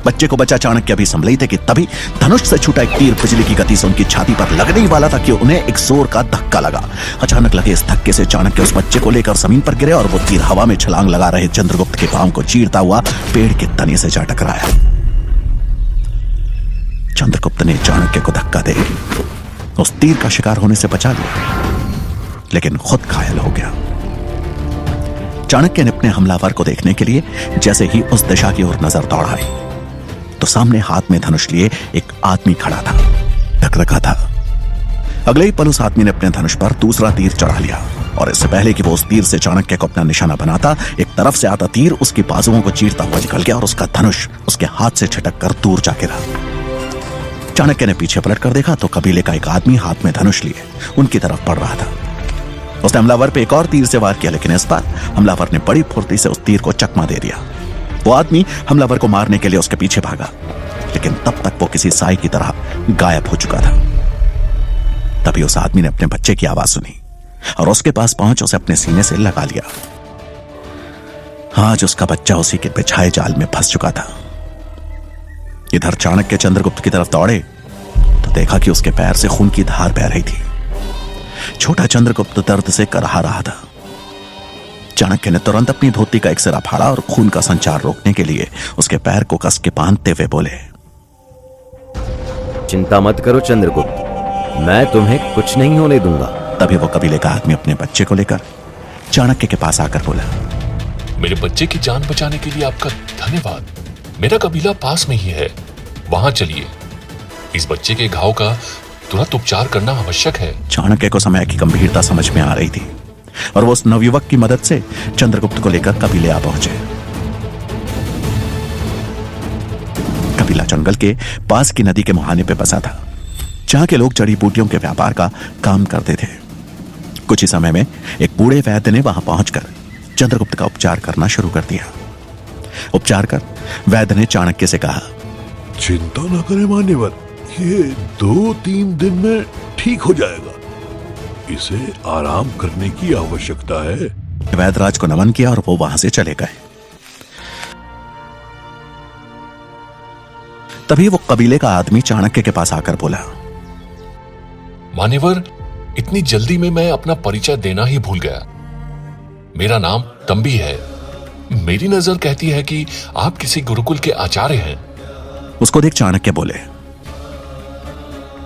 बच्चे को बचा चाणक्य अभी संभले थे कि तभी धनुष से छूटा एक तीर बिजली की गति से उनकी छाती पर लगने ही वाला था कि उन्हें एक जोर का धक्का लगा। अचानक लगे इस धक्के से चाणक्य उस बच्चे को लेकर जमीन पर गिरे और वो तीर हवा में छलांग लगा रहे चंद्रगुप्त के पांव को चीरता हुआ पेड़ के तने से जा टकराया। चंद्रगुप्त ने चाणक्य को धक्का दे उस तीर का शिकार होने से बचा लिया, लेकिन खुद घायल हो गया। चाणक्य ने अपने हमलावर को देखने के लिए जैसे ही उस दिशा की ओर नजर दौड़ाई तो सामने हाथ में धनुष लिए एक आदमी खड़ा था, ढक रखा था। अगले ही पल उस आदमी ने अपने धनुष पर दूसरा तीर चढ़ा लिया और इससे पहले कि वो उस तीर से चाणक्य को अपना निशाना बनाता, एक तरफ से आता तीर उसकी बाजुओं को चीरता हुआ निकल गया और उसका धनुष उसके हाथ से छिटक कर दूर जा गिरा। चाणक्य ने पीछे पलट कर देखा तो कबीले का एक आदमी हाथ में धनुष लिए उनकी तरफ बढ़ रहा था। उसने हमलावर पे एक और तीर से वार किया, लेकिन इस बार हमलावर ने बड़ी फुर्ती से उस तीर को चकमा दे दिया। वो आदमी हमलावर को मारने के लिए उसके पीछे भागा, लेकिन तब तक वो किसी साई की तरह गायब हो चुका था। तभी उस आदमी ने अपने बच्चे की आवाज सुनी और उसके पास पहुंच उसे अपने सीने से लगा लिया। आज उसका बच्चा उसी के बिछाए जाल में फंस चुका था। इधर चाणक्य चंद्रगुप्त की तरफ दौड़े तो देखा कि उसके पैर से खून की धार बह रही थी। छोटा चंद्रगुप्त दर्द से करहा रहा था। चाणक्य ने तुरंत अपनी धोती का एक सिरा फाड़ा और खून का संचार रोकने के लिए उसके पैर को कस के बांधते हुए बोले, चिंता मत करो चंद्रगुप्त, मैं तुम्हें कुछ नहीं होने दूंगा। तभी वो कबीले का आदमी अपने बच्चे को लेकर चाणक्य के पास आकर बोला, मेरे बच्चे की जान बचाने के लिए आपका धन्यवाद। मेरा कबीला पास में ही है, वहां चलिए। इस बच्चे के घाव का तुरंत उपचार करना आवश्यक है। चाणक्य को समय की गंभीरता समझ में आ रही थी और वो उस नवयुवक की मदद से चंद्रगुप्त को लेकर कबीले आ पहुंचे। कबीला जंगल के पास की नदी के मुहाने पे बसा था, जहां के लोग जड़ी बूटियों के व्यापार का काम करते थे। कुछ ही समय में एक बूढ़े वैद्य ने वहां पहुंचकर चंद्रगुप्त का उपचार करना शुरू कर दिया। उपचार कर वैद्य ने चाणक्य से कहा, चिंता न करें मान्यवर, ये 2-3 दिन में ठीक हो जाएगा। इसे आराम करने की आवश्यकता है। वैद्यराज को नमन किया और वो वहां से चले गए। तभी वो कबीले का आदमी चाणक्य के पास आकर बोला, मान्यवर, इतनी जल्दी में मैं अपना परिचय देना ही भूल गया। मेरा नाम तंबी है। मेरी नजर कहती है कि आप किसी गुरुकुल के आचार्य हैं। उसको देख चाणक्य बोले,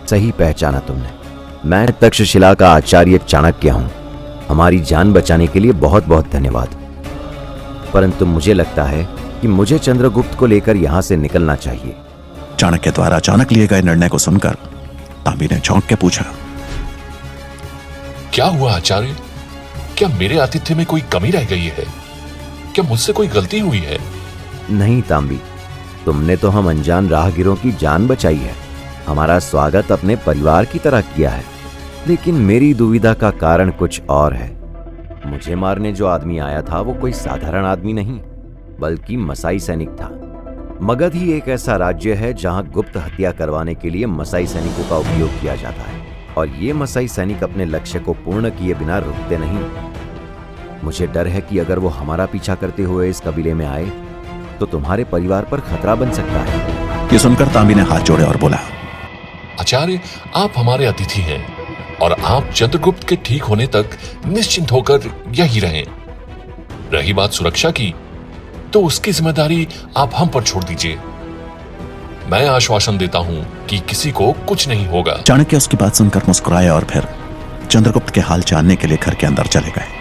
सही पहचाना तुमने, मैं तक्षशिला का आचार्य चाणक्य हूं। हमारी जान बचाने के लिए बहुत बहुत धन्यवाद। परंतु मुझे लगता है कि मुझे चंद्रगुप्त को लेकर यहां से निकलना चाहिए। चाणक्य द्वारा अचानक लिए गए निर्णय को सुनकर तांबी ने चौंक के पूछा, क्या हुआ आचार्य? क्या मेरे आतिथ्य में कोई कमी रह गई है? क्या मुझसे कोई गलती हुई है? नहीं तांबी, तुमने तो हम अनजान राहगीरों की जान बचाई है, हमारा स्वागत अपने परिवार की तरह किया है। लेकिन मेरी दुविधा का कारण कुछ और है। मुझे मारने जो आदमी आया था वो कोई साधारण आदमी नहीं, बल्कि मसाई सैनिक था। मगध ही एक ऐसा राज्य है जहां गुप्त हत्या करवाने के लिए मसाई सैनिकों का उपयोग किया जाता है, और ये मसाई सैनिक अपने लक्ष्य को पूर्ण किए बिना रुकते नहीं। मुझे डर है कि अगर वो हमारा पीछा करते हुए इस कबीले में आए तो तुम्हारे परिवार पर खतरा बन सकता है। ये सुनकर तांबी ने हाथ जोड़े और बोला, आचार्य, आप हमारे अतिथि हैं और आप चंद्रगुप्त के ठीक होने तक निश्चिंत होकर यही रहें। रही बात सुरक्षा की, तो उसकी जिम्मेदारी आप हम पर छोड़ दीजिए। मैं आश्वासन देता हूं कि किसी को कुछ नहीं होगा। चाणक्य उसकी बात सुनकर मुस्कुराए और फिर चंद्रगुप्त के हाल जानने के लिए घर के अंदर चले गए।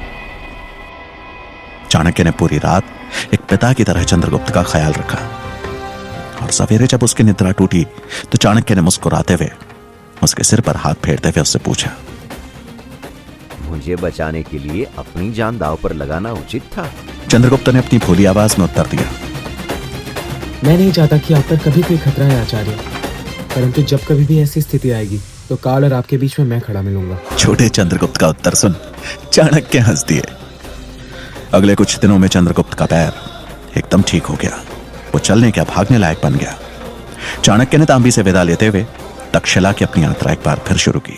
चाणक्य ने पूरी रात एक पिता की तरह चंद्रगुप्त का ख्याल रखा और सवेरे जब उसकी निद्रा टूटी तो चाणक्य ने मुस्कुराते हुए उसके सिर पर हाथ फेरते हुए उससे पूछा, मुझे बचाने के लिए अपनी जान दांव पर लगाना उचित था? चंद्रगुप्त ने अपनी भोली आवाज में उत्तर दिया, मैं नहीं चाहता कि आप पर कभी कोई खतरा है आचार्य, परंतु जब कभी भी ऐसी स्थिति आएगी तो काल और आपके बीच में मैं खड़ा मिलूंगा। छोटे चंद्रगुप्त का उत्तर सुन चाणक्य हंस दिए। अगले कुछ दिनों में चंद्रगुप्त का पैर एकदम ठीक हो गया। वो चलने क्या भागने लायक बन गया। चाणक्य ने तांबी से विदा लेते हुए तक्षशिला की अपनी यात्रा एक बार फिर शुरू की।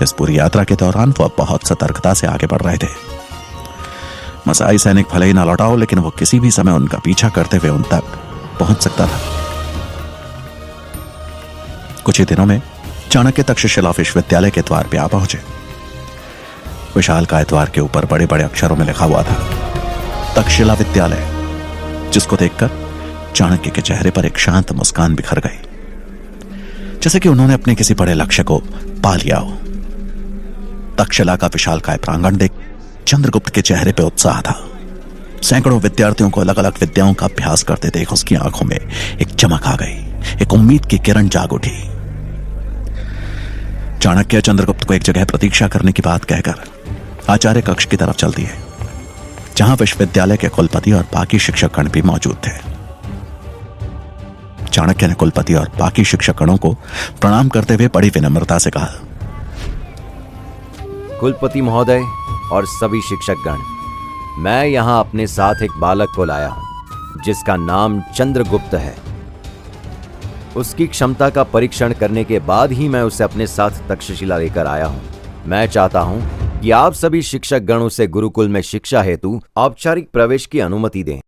इस पूरी यात्रा के दौरान वो बहुत सतर्कता से आगे बढ़ रहे थे। मसाई सैनिक भले ही ना लौटा हो, लेकिन वो किसी भी समय उनका पीछा करते हुए उन तक पहुंच सकता था। कुछ ही दिनों में चाणक्य तक्षशिला विश्वविद्यालय के द्वार पे आ पहुंचे। विशाल काय द्वार के ऊपर बड़े बड़े अक्षरों में लिखा हुआ था तक्षशिला विद्यालय, जिसको देखकर चाणक्य के चेहरे पर एक शांत मुस्कान बिखर गई, जैसे कि उन्होंने अपने किसी बड़े लक्ष्य को पा लिया हो। तक्षशिला का विशाल काय प्रांगण देख चंद्रगुप्त के चेहरे पे उत्साह था। सैकड़ों विद्यार्थियों को अलग अलग विद्याओं का अभ्यास करते देख उसकी आंखों में एक चमक आ गई, एक उम्मीद की किरण जाग उठी। चाणक्य चंद्रगुप्त को एक जगह प्रतीक्षा करने की बात कहकर आचार्य कक्ष की तरफ चल दिए, जहां विश्वविद्यालय के कुलपति और बाकी शिक्षकगण भी मौजूद थे। चाणक्य ने कुलपति और बाकी शिक्षकगणों को प्रणाम करते हुए बड़ी विनम्रता से कहा, कुलपति महोदय और सभी शिक्षकगण, मैं यहां अपने साथ एक बालक को लाया हूं जिसका नाम चंद्रगुप्त है। उसकी क्षमता का परीक्षण करने के बाद ही मैं उसे अपने साथ तक्षशिला लेकर आया हूं। मैं चाहता हूं कि आप सभी शिक्षकगण उसे गुरुकुल में शिक्षा हेतु औपचारिक प्रवेश की अनुमति दें।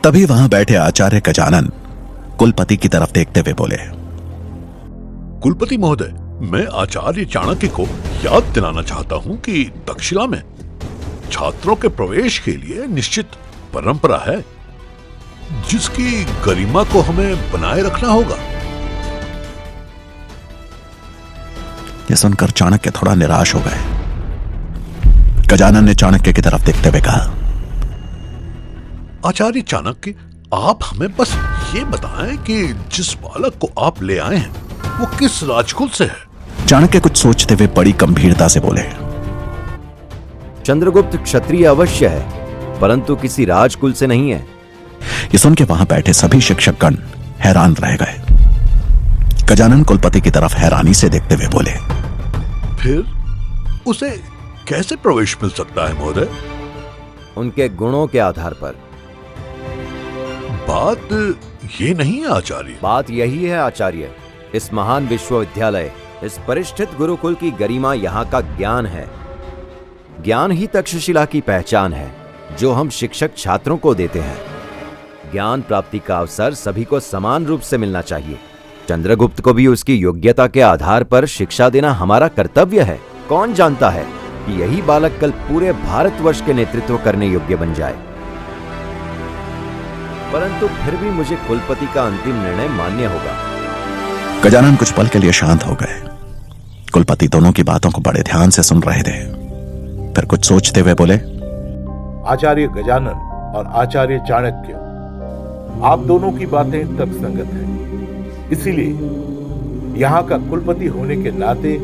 तभी वहां बैठे आचार्य गजानन कुलपति की तरफ देखते हुए बोले, कुलपति महोदय, मैं आचार्य चाणक्य को याद दिलाना चाहता हूं कि तक्षशिला में छात्रों के प्रवेश के लिए निश्चित परंपरा है, जिसकी गरिमा को हमें बनाए रखना होगा। यह सुनकर चाणक्य थोड़ा निराश हो गए। गजानन ने चाणक्य की तरफ देखते हुए कहा, आचार्य चाणक्य, आप हमें बस ये बताएं कि जिस बालक को आप ले आए हैं वो किस राजकुल से है। चाणक्य कुछ सोचते हुए बड़ी गंभीरता से बोले, चंद्रगुप्त क्षत्रिय अवश्य है, परंतु किसी राजकुल से नहीं है। ये सुन के वहां बैठे सभी शिक्षकगण हैरान रह गए। गजानन कुलपति की तरफ हैरानी से देखते हुए बोले, फिर उसे कैसे प्रवेश मिल सकता है महोदय? उनके गुणों के आधार पर। बात ये नहीं है आचार्य। बात यही है आचार्य, इस महान विश्वविद्यालय, इस परिष्ठित गुरुकुल की गरिमा यहाँ का ज्ञान है। ज्ञान ही तक्षशिला की पहचान है, जो हम शिक्षक छात्रों को देते हैं। ज्ञान प्राप्ति का अवसर सभी को समान रूप से मिलना चाहिए। चंद्रगुप्त को भी उसकी योग्यता के आधार पर शिक्षा देना हमारा कर्तव्य है। कौन जानता है कि यही बालक कल पूरे भारतवर्ष के नेतृत्व करने योग्य बन जाए। परंतु फिर भी मुझे कुलपति का अंतिम निर्णय मान्य होगा। गजानन कुछ पल के लिए शांत हो गए। कुलपति दोनों की बातों को बड़े ध्यान से सुन रहे थे। फिर कुछ सोचते हुए बोले, आचार्य गजानन और आचार्य चाणक्य, आप दोनों की बातें तर्कसंगत हैं। इसीलिए यहाँ का कुलपति होने के नाते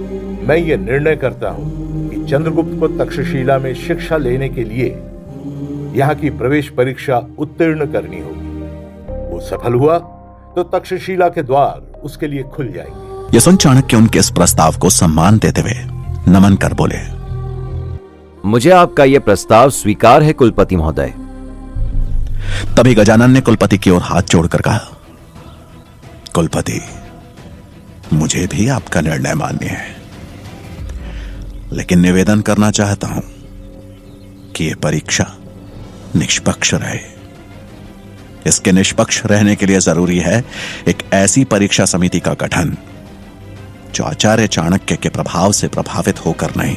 मैं ये निर्णय करता हूं कि चंद्रगुप्त को तक्षशिला में शिक्षा लेने के लिए यहाँ की प्रवेश परीक्षा उत्तीर्ण करनी होगी। वो सफल हुआ तो तक्षशिला के द्वार उसके लिए खुल जाएंगे। यह सुन चाणक्य उनके इस प्रस्ताव को सम्मान देते हुए नमन कर बोले, मुझे आपका यह प्रस्ताव स्वीकार है कुलपति महोदय। तभी गजानन ने कुलपति की ओर हाथ जोड़कर कहा, कुलपति, मुझे भी आपका निर्णय मान्य है, लेकिन निवेदन करना चाहता हूं कि यह परीक्षा निष्पक्ष रहे। इसके निष्पक्ष रहने के लिए जरूरी है एक ऐसी परीक्षा समिति का गठन जो आचार्य चाणक्य के प्रभाव से प्रभावित होकर नहीं,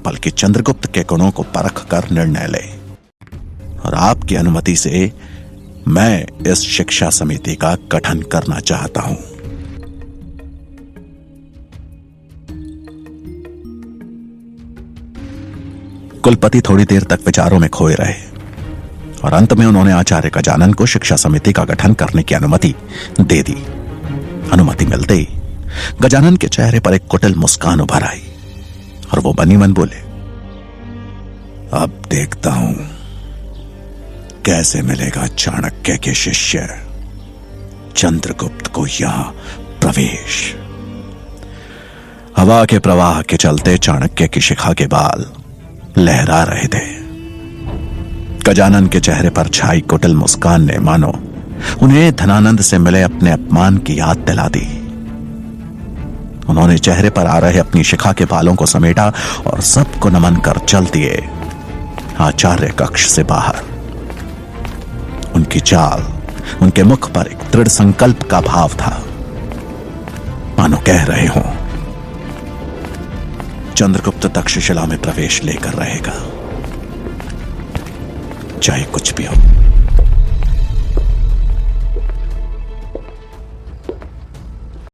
बल्कि चंद्रगुप्त के गुणों को परख कर निर्णय ले। और आपकी अनुमति से मैं इस शिक्षा समिति का गठन करना चाहता हूं। कुलपति थोड़ी देर तक विचारों में खोए रहे और अंत में उन्होंने आचार्य गजानन को शिक्षा समिति का गठन करने की अनुमति दे दी। अनुमति मिलते ही गजानन के चेहरे पर एक कुटिल मुस्कान उभर आई और वो बनी मन बोले, अब देखता हूं कैसे मिलेगा चाणक्य के शिष्य चंद्रगुप्त को यहां प्रवेश। हवा के प्रवाह के चलते चाणक्य की शिखा के बाल लहरा रहे थे। गजानन के चेहरे पर छाई कुटिल मुस्कान ने मानो उन्हें धनानंद से मिले अपने अपमान की याद दिला दी। उन्होंने चेहरे पर आ रहे अपनी शिखा के बालों को समेटा और सबको नमन कर चल दिए आचार्य कक्ष से बाहर। उनकी चाल, उनके मुख पर एक दृढ़ संकल्प का भाव था। मानो कह रहे हो चंद्रगुप्त तक्षशिला में प्रवेश लेकर रहेगा, चाहे कुछ भी हो।